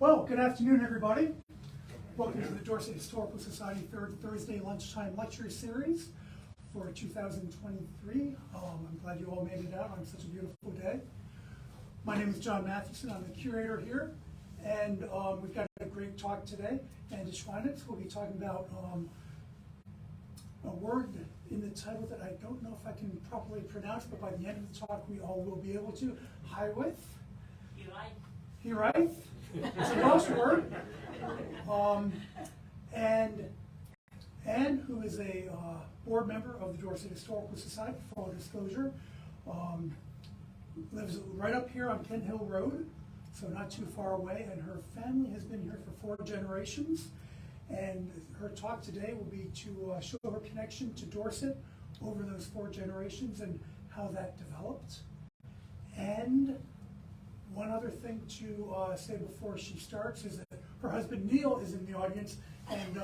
Well, good afternoon, everybody. Welcome to the Dorset Historical Society Third Thursday Lunchtime Lecture Series for 2023. I'm glad you all made it out on such a beautiful day. My name is John Mathewson. I'm the curator here, and we've got a great talk today. And deSchweinitz will be talking about a word in the title that I don't know if I can properly pronounce, but by the end of the talk, we all will be able to. Highwith. Hiraeth. It's a Welsh word. And Anne, who is a board member of the Dorset Historical Society, full disclosure, lives right up here on Kent Hill Road, so not too far away, and her family has been here for 4 generations. And her talk today will be to show her connection to Dorset over those 4 generations and how that developed. And one other thing to say before she starts is that her husband Neil is in the audience, and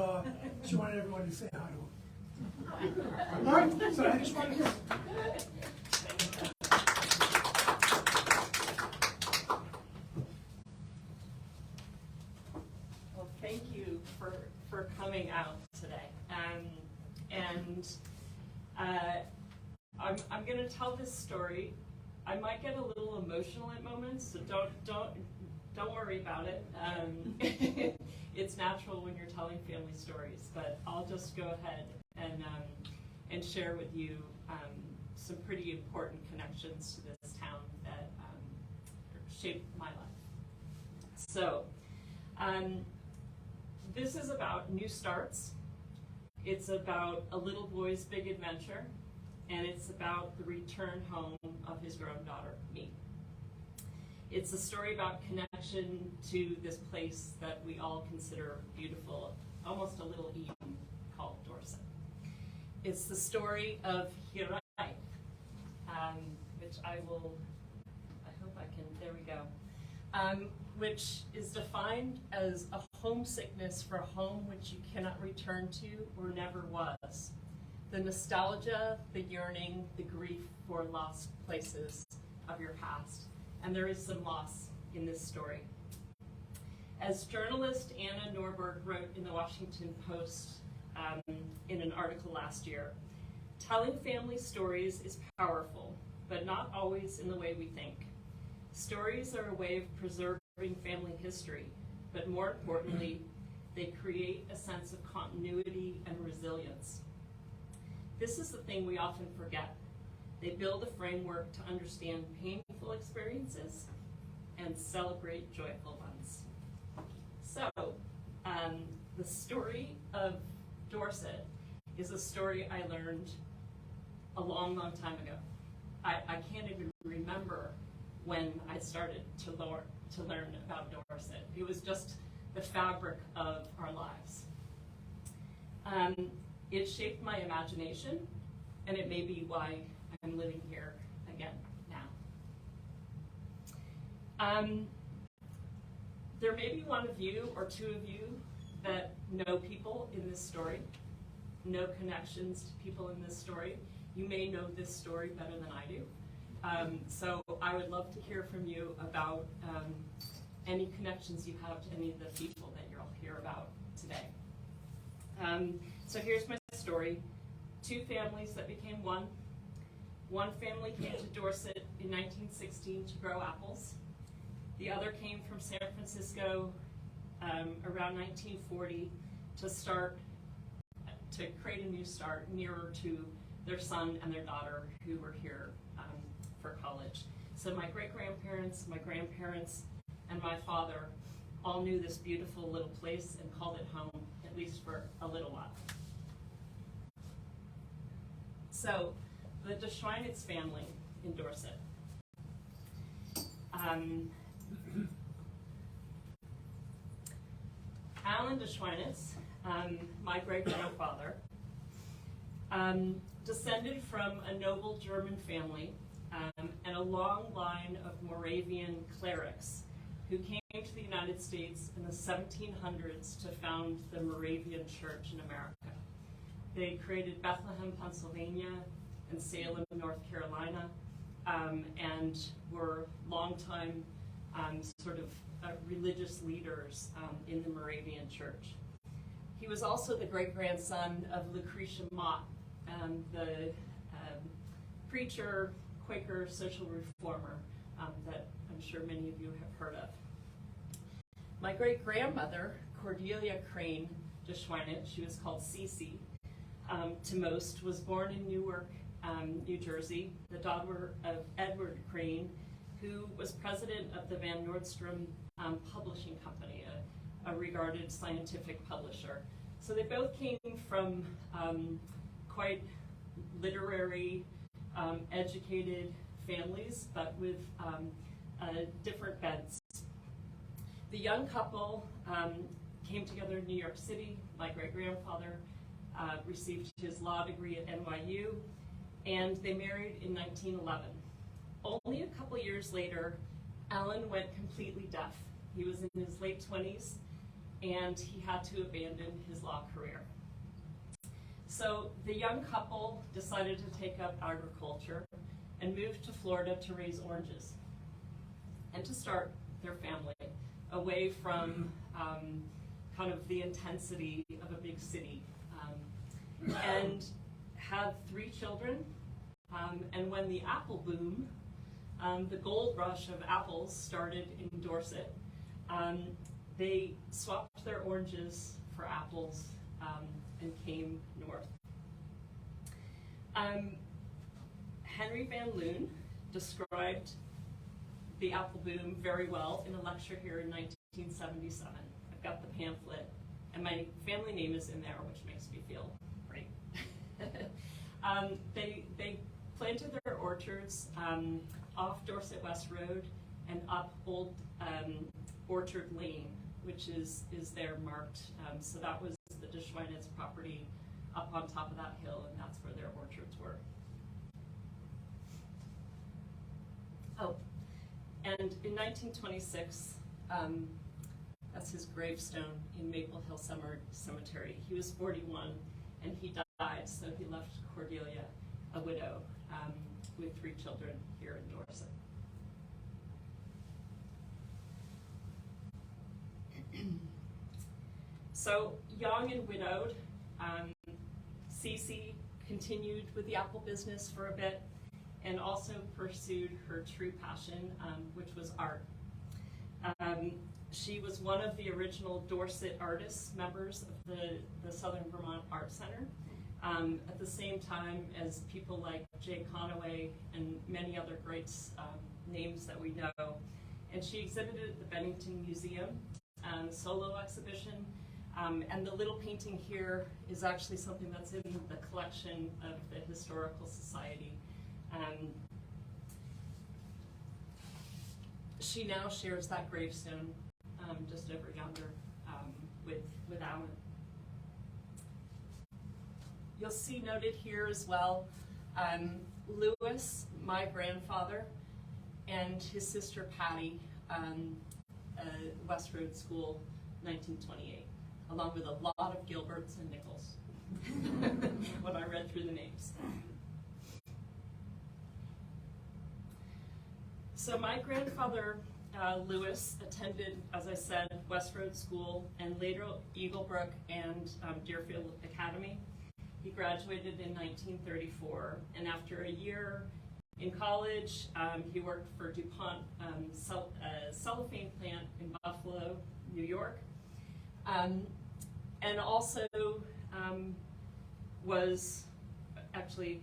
she wanted everyone to say hi to him. All right, so I just wanted to hear. Well, thank you for coming out today. I'm going to tell this story. I might get a little emotional at moments, so don't worry about it. It's natural when you're telling family stories, but I'll just go ahead and share with you some pretty important connections to this town that shaped my life. So, this is about new starts. It's about a little boy's big adventure, and it's about the return home of his grown daughter, me. It's a story about connection to this place that we all consider beautiful, almost a little Eden called Dorset. It's the story of Hiraeth, which I hope I can, there we go, which is defined as a homesickness for a home which you cannot return to or never was. The nostalgia, the yearning, the grief for lost places of your past. And there is some loss in this story. As journalist Anna Norberg wrote in the Washington Post in an article last year, telling family stories is powerful, but not always in the way we think. Stories are a way of preserving family history, but more importantly, they create a sense of continuity and resilience. This is the thing we often forget. They build a framework to understand painful experiences and celebrate joyful ones. So, the story of Dorset is a story I learned a long, long time ago. I can't even remember when I started to learn about Dorset. It was just the fabric of our lives. It shaped my imagination, and it may be why I'm living here again now. There may be one of you or 2 of you that know people in this story, know connections to people in this story. You may know this story better than I do. So I would love to hear from you about any connections you have to any of the people that you'll hear about today. So here's my story. 2 families that became one. One family came to Dorset in 1916 to grow apples. The other came from San Francisco around 1940 to create a new start nearer to their son and their daughter who were here for college. So my great-grandparents, my grandparents, and my father all knew this beautiful little place and called it home, at least for a little while. So, the deSchweinitz family in Dorset. Alan deSchweinitz, my great-grandfather, descended from a noble German family and a long line of Moravian clerics who came to the United States in the 1700s to found the Moravian Church in America. They created Bethlehem, Pennsylvania, and Salem, North Carolina, and were longtime sort of religious leaders in the Moravian Church. He was also the great-grandson of Lucretia Mott, the preacher, Quaker social reformer that I'm sure many of you have heard of. My great-grandmother, Cordelia Crane deSchweinitz, she was called Cece to most, was born in Newark, New Jersey, the daughter of Edward Crane, who was president of the Van Nordstrom Publishing Company, a regarded scientific publisher. So they both came from quite literary, educated families, but with different bents. The young couple came together in New York City. My great-grandfather received his law degree at NYU, and they married in 1911. Only a couple years later, Alan went completely deaf. He was in his late 20s, and he had to abandon his law career. So the young couple decided to take up agriculture and moved to Florida to raise oranges and to start their family away from kind of the intensity of a big city, and had 3 children. And when the apple boom, the gold rush of apples started in Dorset, they swapped their oranges for apples and came north. Henry Van Loon described the apple boom very well in a lecture here in 1977. I've got the pamphlet, and my family name is in there, which makes me feel great. They planted their orchards off Dorset West Road and up Old Orchard Lane, which is there marked. So that was the deSchweinitz property up on top of that hill, and that's where their orchards were. Oh, and in 1926, that's his gravestone in Maple Hill Cemetery. He was 41, and he died, so he left Cordelia a widow with 3 children here in Dorset. So, young and widowed, Cece continued with the apple business for a bit and also pursued her true passion, which was art. She was one of the original Dorset artists, members of the Southern Vermont Art Center, at the same time as people like Jay Conaway and many other great names that we know. And she exhibited at the Bennington Museum, solo exhibition. And the little painting here is actually something that's in the collection of the Historical Society. She now shares that gravestone just over yonder with Alan. You'll see noted here as well, Lewis, my grandfather, and his sister Patty, West Road School, 1928, along with a lot of Gilberts and Nichols when I read through the names. So my grandfather, Lewis, attended, as I said, West Road School and later Eaglebrook and Deerfield Academy. He graduated in 1934, and after a year in college, he worked for DuPont cellophane plant in Buffalo, New York, and also was actually,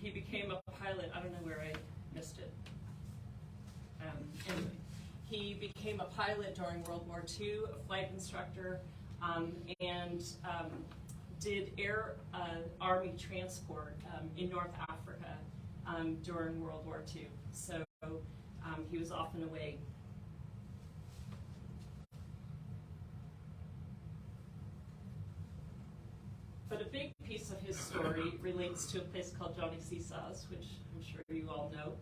he became a pilot. I don't know where I missed it. Anyway, he became a pilot during World War II, a flight instructor, and did Army transport in North Africa during World War II. So he was often away. But a big piece of his story relates to a place called Johnny Seesaw's, which I'm sure you all know.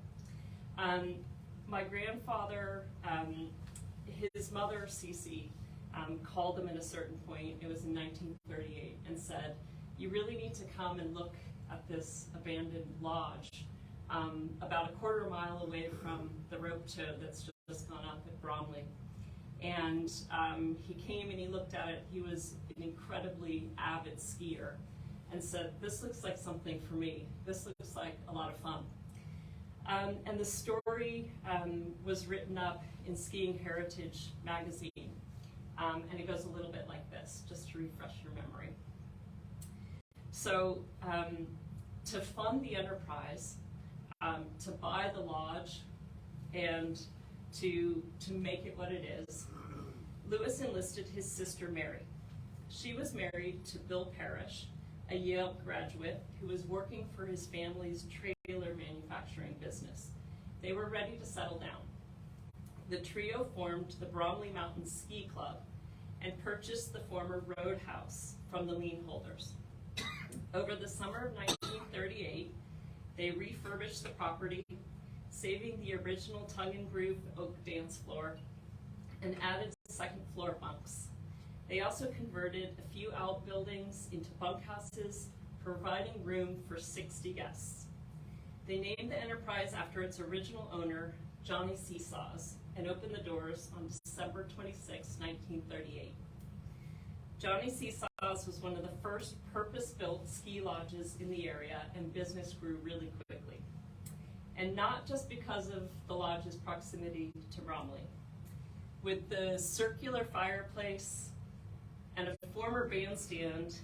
My grandfather, his mother, Cece, called him at a certain point, it was in 1938, and said, "You really need to come and look at this abandoned lodge about a quarter mile away from the rope tow that's just gone up And he came and he looked at it. He was an incredibly avid skier and said, this looks like something for me. This looks like a lot of fun. And the story was written up in Skiing Heritage magazine. And it goes a little bit like this, just to refresh your memory. So to fund the enterprise, to buy the lodge, and to make it what it is, Lewis enlisted his sister Mary. She was married to Bill Parrish, a Yale graduate who was working for his family's trailer manufacturing business. They were ready to settle down. The trio formed the Bromley Mountain Ski Club and purchased the former roadhouse from the lien holders. Over the summer of 1938, they refurbished the property, saving the original tongue-and-groove oak dance floor, and added second floor bunks. They also converted a few outbuildings into bunkhouses, providing room for 60 guests. They named the enterprise after its original owner, Johnny Seesaws, and opened the doors on December 26, 1938. Johnny Seesaws was one of the first purpose-built ski lodges in the area, and business grew really quickly. And not just because of the lodge's proximity to Bromley. With the circular fireplace and a former bandstand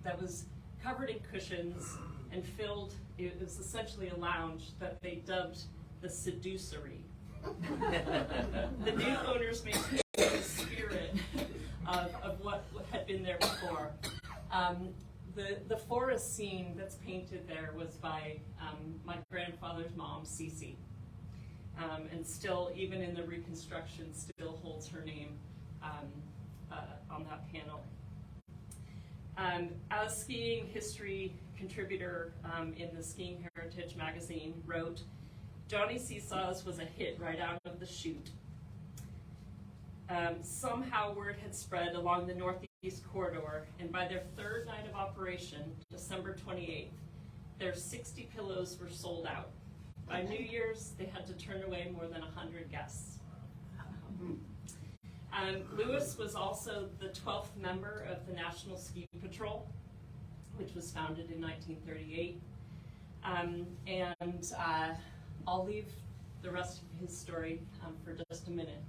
that was covered in cushions and filled, it was essentially a lounge that they dubbed the seducery. The new owners maintained the spirit of what had been there before. The forest scene that's painted there was by my grandfather's mom, Cece. And still, even in the reconstruction, still holds her name on that panel. As skiing history contributor in the Skiing Heritage magazine wrote, Johnny Seesaws was a hit right out of the chute. Somehow word had spread along the Northeast corridor, and by their third night of operation, December 28th, their 60 pillows were sold out. By New Year's, they had to turn away more than 100 guests. Lewis was also the 12th member of the National Ski Patrol, which was founded in 1938. I'll leave the rest of his story for just a minute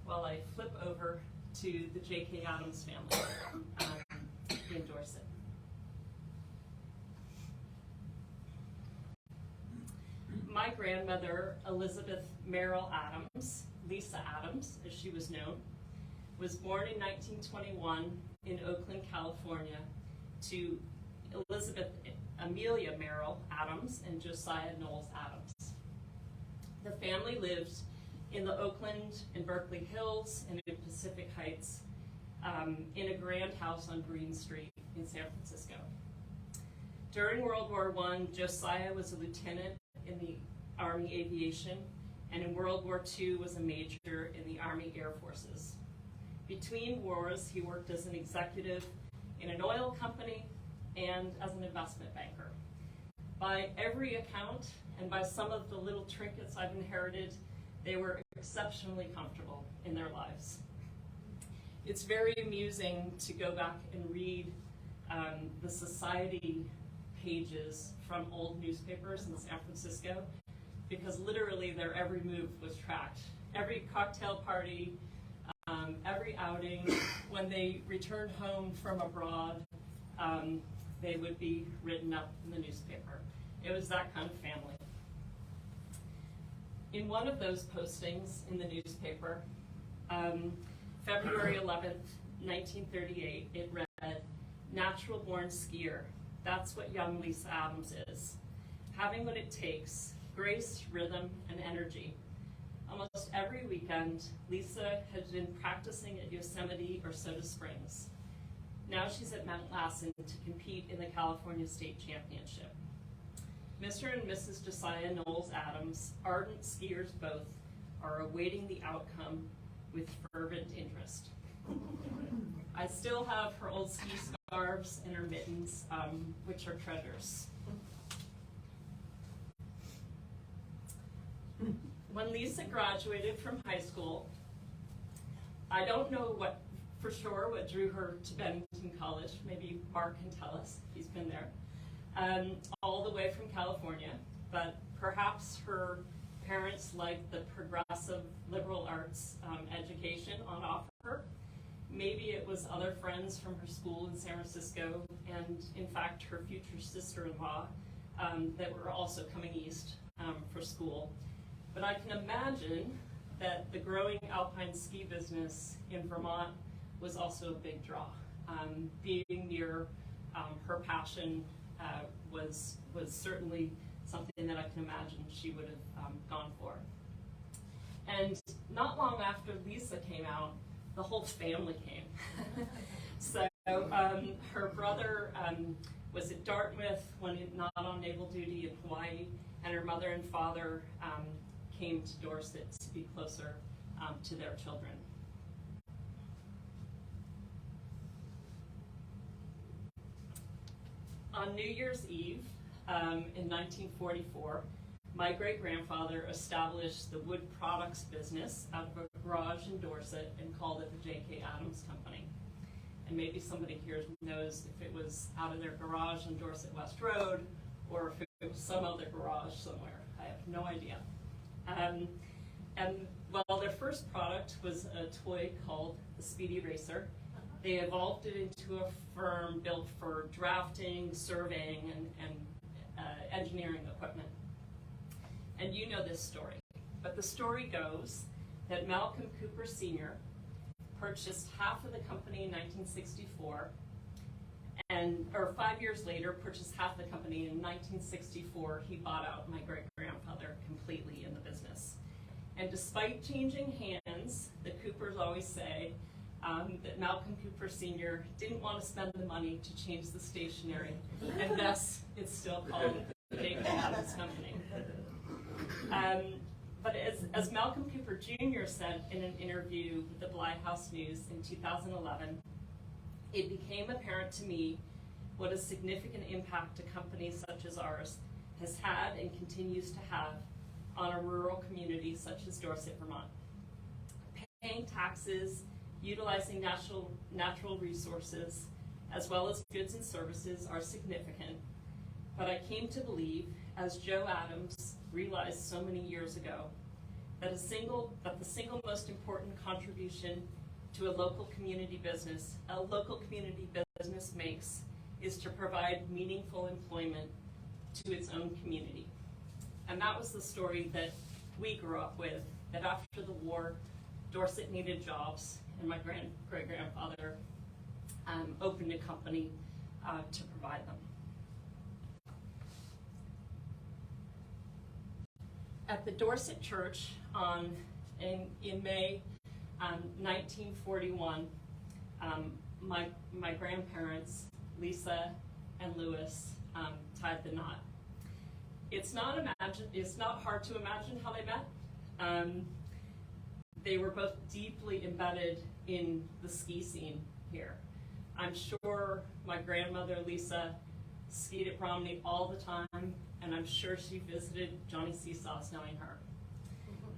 while I flip over to the J.K. Adams family in Dorset. My grandmother, Elizabeth Merrill Adams, Lisa Adams, as she was known, was born in 1921 in Oakland, California, to Elizabeth Amelia Merrill Adams and Josiah Knowles Adams. The family lived in the Oakland and Berkeley Hills and in Pacific Heights in a grand house on Green Street in San Francisco. During World War I, Josiah was a lieutenant in the Army Aviation, and in World War II was a major in the Army Air Forces. Between wars, he worked as an executive in an oil company and as an investment banker. By every account, and by some of the little trinkets I've inherited, they were exceptionally comfortable in their lives. It's very amusing to go back and read the society pages from old newspapers in San Francisco, because literally their every move was tracked. Every cocktail party, every outing, when they returned home from abroad, they would be written up in the newspaper. It was that kind of family. In one of those postings in the newspaper, February 11th, 1938, it read, "Natural-born skier. That's what young Lisa Adams is. Having what it takes, grace, rhythm, and energy. Almost every weekend, Lisa has been practicing at Yosemite or Soda Springs. Now she's at Mount Lassen to compete in the California State Championship. Mr. and Mrs. Josiah Knowles Adams, ardent skiers both, are awaiting the outcome with fervent interest." I still have her old ski scarves and her mittens, which are treasures. When Lisa graduated from high school, I don't know for sure what drew her to Bennington College. Maybe Mark can tell us. He's been there. All the way from California, but perhaps her parents liked the progressive liberal arts education on offer. Maybe it was other friends from her school in San Francisco, and in fact her future sister-in-law that were also coming east for school. But I can imagine that the growing alpine ski business in Vermont was also a big draw. Being near her passion was certainly something that I can imagine she would have gone for. And not long after Lisa came out, the whole family came. So her brother was at Dartmouth when not on naval duty in Hawaii, and her mother and father came to Dorset to be closer to their children. On New Year's Eve in 1944, my great-grandfather established the wood products business out of a garage in Dorset and called it the J.K. Adams Company. And maybe somebody here knows if it was out of their garage on Dorset West Road or if it was some other garage somewhere. I have no idea. And well, their first product was a toy called the Speedy Racer. They evolved it into a firm built for drafting, surveying, and engineering equipment. And you know this story. But the story goes that Malcolm Cooper Sr. purchased half of the company in 1964, or 5 years later, purchased half the company. In 1964, he bought out my great-grandfather completely in the business. And despite changing hands, the Coopers always say that Malcolm Cooper Sr. didn't want to spend the money to change the stationery, and thus it's still called the J.K. Adams Company. But as Malcolm Cooper Jr. said in an interview with the Blythe House News in 2011, it became apparent to me what a significant impact a company such as ours has had and continues to have on a rural community such as Dorset, Vermont. Paying taxes, utilizing natural resources, as well as goods and services are significant, but I came to believe, as Joe Adams realized so many years ago, that the single most important contribution to a local community business makes is to provide meaningful employment to its own community. And that was the story that we grew up with, that after the war, Dorset needed jobs, and my great-grandfather opened a company to provide them. At the Dorset Church in May 1941, my grandparents, Lisa and Louis, tied the knot. It's not hard to imagine how they met. They were both deeply embedded in the ski scene here. I'm sure my grandmother, Lisa, skied at Romney all the time, and I'm sure she visited Johnny Seesaw's knowing her.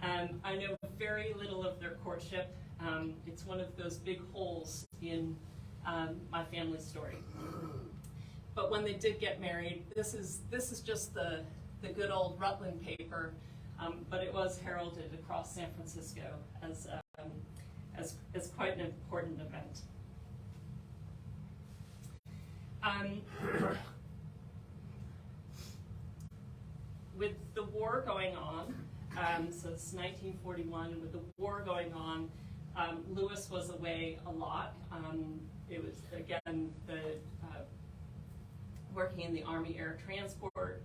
I know very little of their courtship. It's one of those big holes in my family story. But when they did get married, this is just the good old Rutland paper, but it was heralded across San Francisco as quite an important event. With the war going on, so it's 1941, and with the war going on, Louis was away a lot. It was, again, working in the Army Air Transport.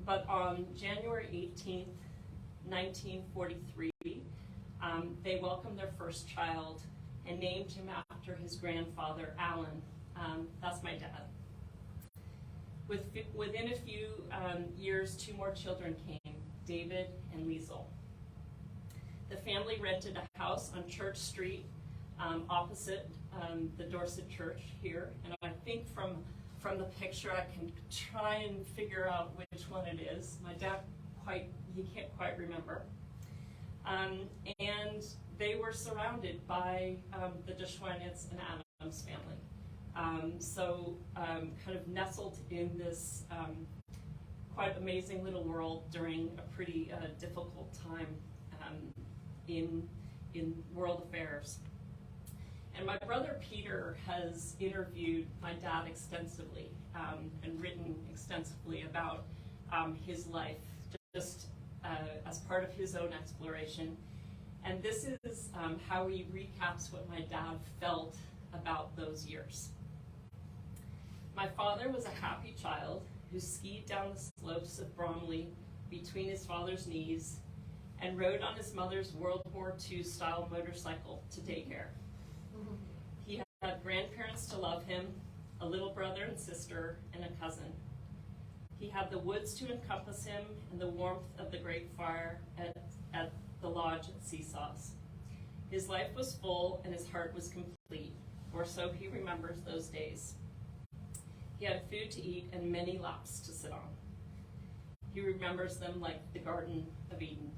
But on January 18th, 1943, they welcomed their first child and named him after his grandfather, Alan. That's my dad. Within a few years, 2 more children came, David and Liesel. The family rented a house on Church Street opposite the Dorset Church here, and I think from the picture I can try and figure out which one it is. My dad he can't quite remember. And they were surrounded by the deSchweinitz and Adams family. Kind of nestled in this quite amazing little world during a pretty difficult time in world affairs. And my brother Peter has interviewed my dad extensively and written extensively about his life, just as part of his own exploration. And this is how he recaps what my dad felt about those years. My father was a happy child who skied down the slopes of Bromley between his father's knees and rode on his mother's World War II style motorcycle to daycare. He had grandparents to love him, a little brother and sister, and a cousin. He had the woods to encompass him and the warmth of the great fire at the lodge at Seesaw's. His life was full and his heart was complete, or so he remembers those days. He had food to eat and many laps to sit on. He remembers them like the Garden of Eden.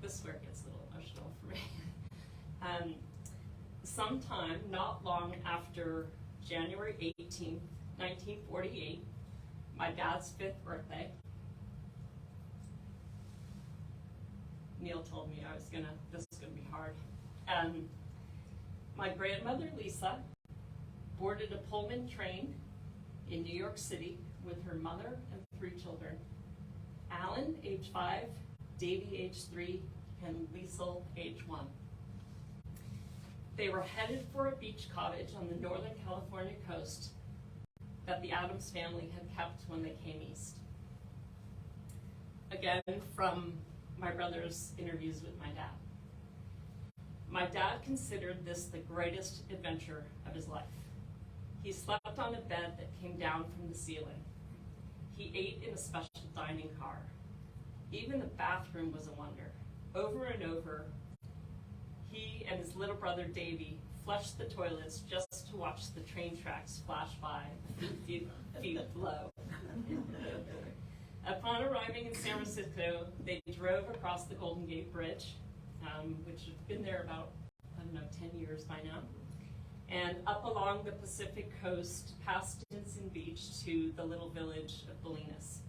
This is where it gets a little emotional for me. Sometime not long after January 18th, 1948, my dad's 5th birthday, Neil told me this was gonna be hard. My grandmother Lisa boarded a Pullman train in New York City with her mother and 3 children. Alan, age 5, Davy, age 3, and Liesel, age 1. They were headed for a beach cottage on the Northern California coast that the Adams family had kept when they came east. Again, from my brother's interviews with my dad. My dad considered this the greatest adventure of his life. He slept on a bed that came down from the ceiling. He ate in a special dining car. Even the bathroom was a wonder. Over and over, he and his little brother Davy flushed the toilets just to watch the train tracks flash by feet below. Upon arriving in San Francisco, they drove across the Golden Gate Bridge, which had been there about, 10 years by now, and up along the Pacific coast past Stinson Beach to the little village of Bolinas.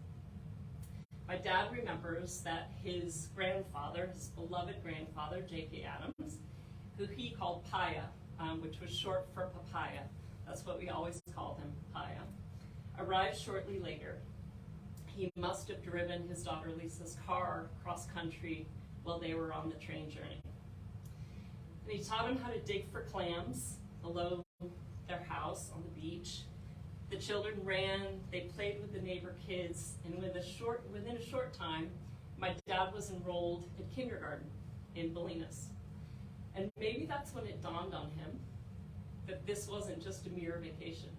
My dad remembers that his grandfather, his beloved grandfather, J.K. Adams, who he called Paya, which was short for papaya, that's what we always called him, Paya, arrived shortly later. He must have driven his daughter Lisa's car cross country while they were on the train journey. And he taught him how to dig for clams below their house on the beach. The children ran, they played with the neighbor kids, and within a short time, my dad was enrolled at kindergarten in Bolinas. And maybe that's when it dawned on him that this wasn't just a mere vacation.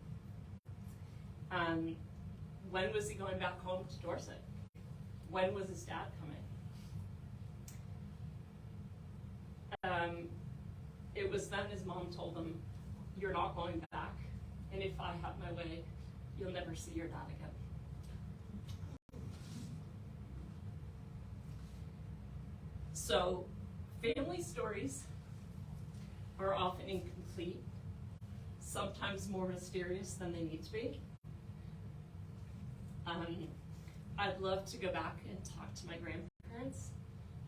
When was he going back home to Dorset? When was his dad coming? It was then his mom told him, "You're not going back, and if I have my way, you'll never see your dad again." So, family stories are often incomplete, sometimes more mysterious than they need to be. I'd love to go back and talk to my grandparents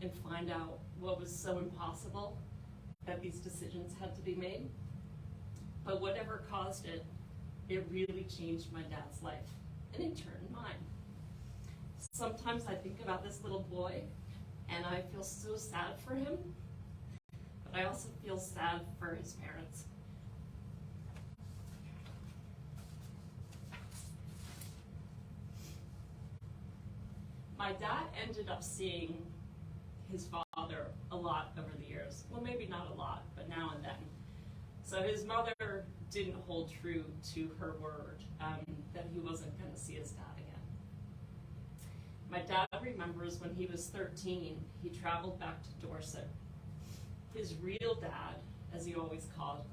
and find out what was so impossible that these decisions had to be made. But whatever caused it, it really changed my dad's life, and in turn, mine. Sometimes I think about this little boy, and I feel so sad for him, but I also feel sad for his parents. My dad ended up seeing his father a lot over the years. Well, maybe not a lot, but now and then. So his mother didn't hold true to her word that he wasn't going to see his dad again. My dad remembers when he was 13, he traveled back to Dorset. His real dad, as he always called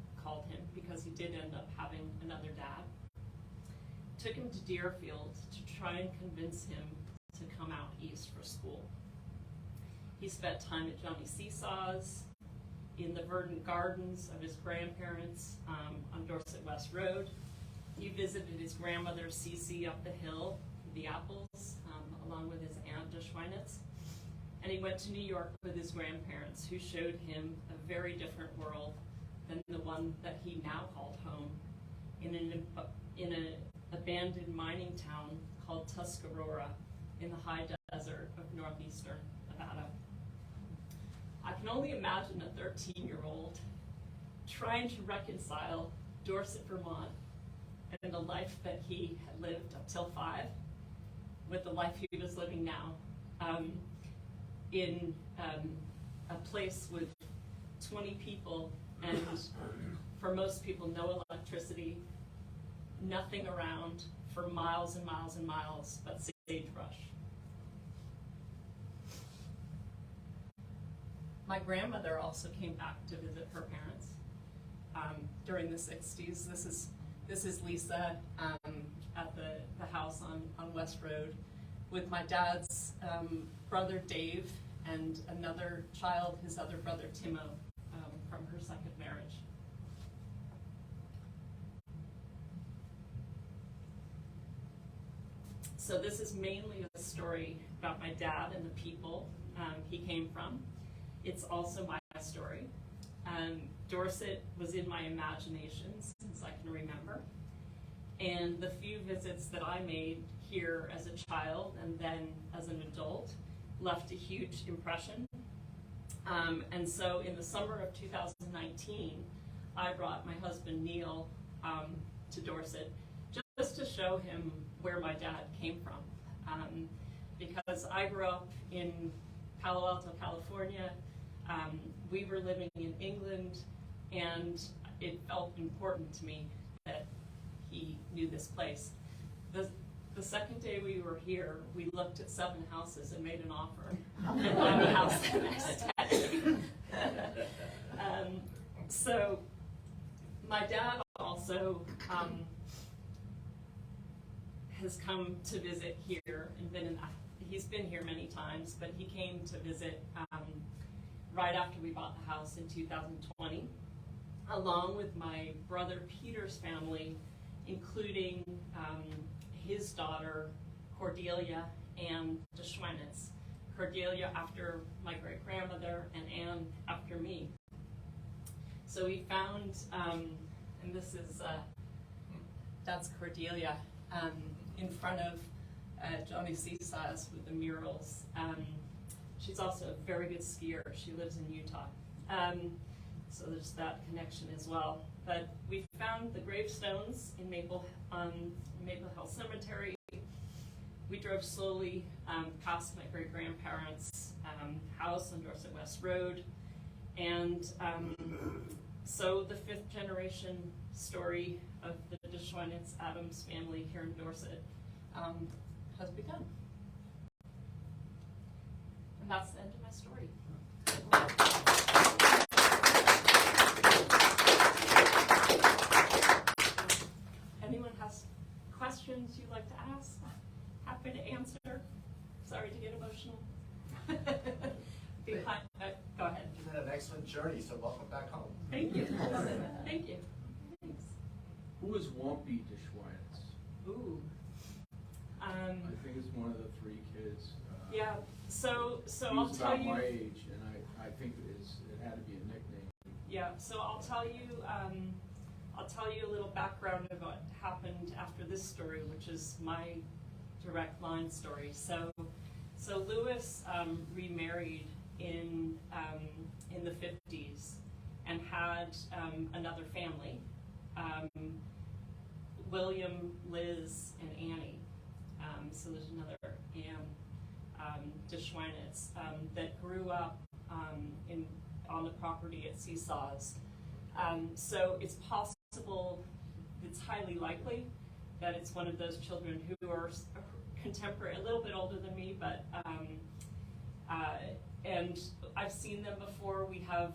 him, because he did end up having another dad, took him to Deerfield to try and convince him to come out east for school. He spent time at Johnny Seesaw's, in the verdant gardens of his grandparents on Dorset West Road. He visited his grandmother Seesaw up the hill, the Apples, along with his aunt deSchweinitz. And he went to New York with his grandparents, who showed him a very different world than the one that he now called home, in an abandoned mining town called Tuscarora in the high desert of northeastern Nevada. I can only imagine a 13-year-old trying to reconcile Dorset, Vermont, and the life that he had lived up till 5 with the life he was living now, in a place with 20 people and, for most people, no electricity, nothing around for miles and miles and miles but sagebrush. My grandmother also came back to visit her parents during the 60s. This is Lisa at the house on West Road with my dad's brother Dave and another child, his other brother Timo, from her second marriage. So this is mainly a story about my dad and the people he came from. It's also my story. Dorset was in my imagination since I can remember. And the few visits that I made here as a child and then as an adult left a huge impression. And so in the summer of 2019, I brought my husband Neil to Dorset just to show him where my dad came from. Because I grew up in Palo Alto, California. We were living in England, and it felt important to me that he knew this place. The second day we were here, we looked at 7 houses and made an offer and bought a house the next day. So my dad also has come to visit here and he's been here many times, but he came to visit right after we bought the house in 2020, along with my brother Peter's family, including his daughter Cordelia and deSchweinitz. Cordelia after my great-grandmother and Anne after me. So we found, and this is, that's Cordelia, in front of Johnny Seesaw's with the murals. She's also a very good skier. She lives in Utah. So there's that connection as well. But we found the gravestones in Maple Hill Cemetery. We drove slowly past my great-grandparents' house on Dorset West Road. And so the 5th generation story of the deSchweinitz Adams family here in Dorset has begun. And that's the end of my story. Anyone has questions you'd like to ask? Happy to answer. Sorry to get emotional. Go ahead. You've had an excellent journey, so welcome back home. Thank you. Thank you. Thanks. Who is Wumpy deSchweinitz? Ooh. I think it's one of the 3 kids. Yeah. So he I'll was tell about you. my age, and I think it had to be a nickname. Yeah. So I'll tell you. I'll tell you a little background of what happened after this story, which is my direct line story. So Lewis remarried in the 50s and had another family, William, Liz, and Annie. So there's another Anne deSchweinitz that grew up on the property at Seesaw's. So it's possible, it's highly likely that it's one of those children who are contemporary, a little bit older than me, but and I've seen them before. We have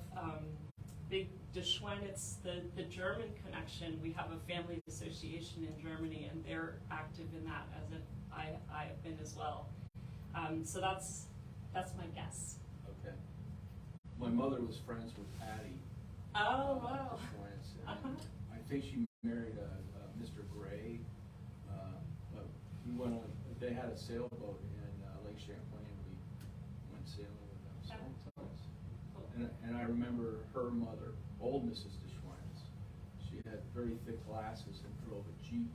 big deSchweinitz, the German connection. We have a family association in Germany, and they're active in that, as I have been as well. So that's my guess. Okay. My mother was friends with Patty. Oh, wow. deSchweinitz, and Uh-huh. I think she married Mr. Gray. But we went on. They had a sailboat in Lake Champlain. We went sailing with them several times. And I remember her mother, old Mrs. deSchweinitz. She had very thick glasses and drove a Jeep.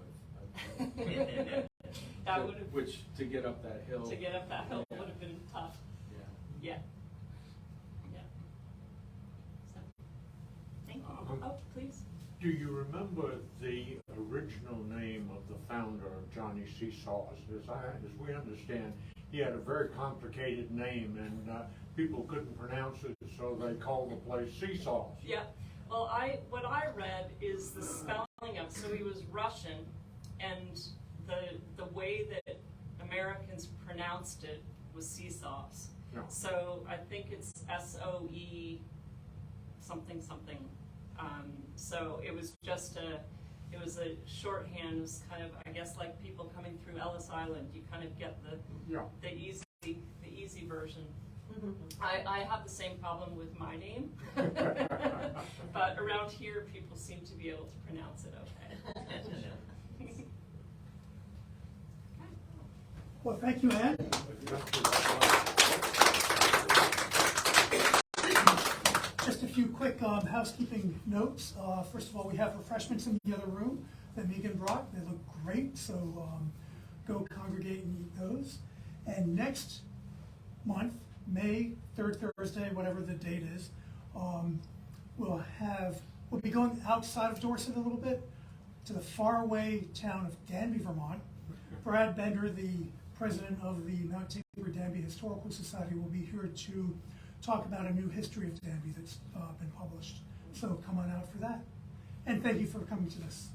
That would have, which to get up that hill. to get up that hill Yeah. would have been tough. Yeah. Yeah. Yeah. So, thank you. Um, Oh, please. Do you remember the original name of the founder of Johnny Seesaw? As we understand, he had a very complicated name, and people couldn't pronounce it, so they called the place Seesaw. Yeah. Well, what I read is the spelling of, so he was Russian, and the way that Americans pronounced it was seesaws. Yeah. So I think it's SOE something something. So it was just it was a shorthand. It was kind of, I guess, like people coming through Ellis Island. You kind of get the easy version. I have the same problem with my name, but around here people seem to be able to pronounce it okay. Well, thank you, Ann. Just a few quick housekeeping notes. First of all, we have refreshments in the other room that Megan brought. They look great, so go congregate and eat those. And next month, May 3rd Thursday, whatever the date is, we'll be going outside of Dorset a little bit to the faraway town of Danby, Vermont. Brad Bender, the president of the Mount Tabor Danby Historical Society, will be here to talk about a new history of Danby that's been published. So come on out for that. And thank you for coming to this.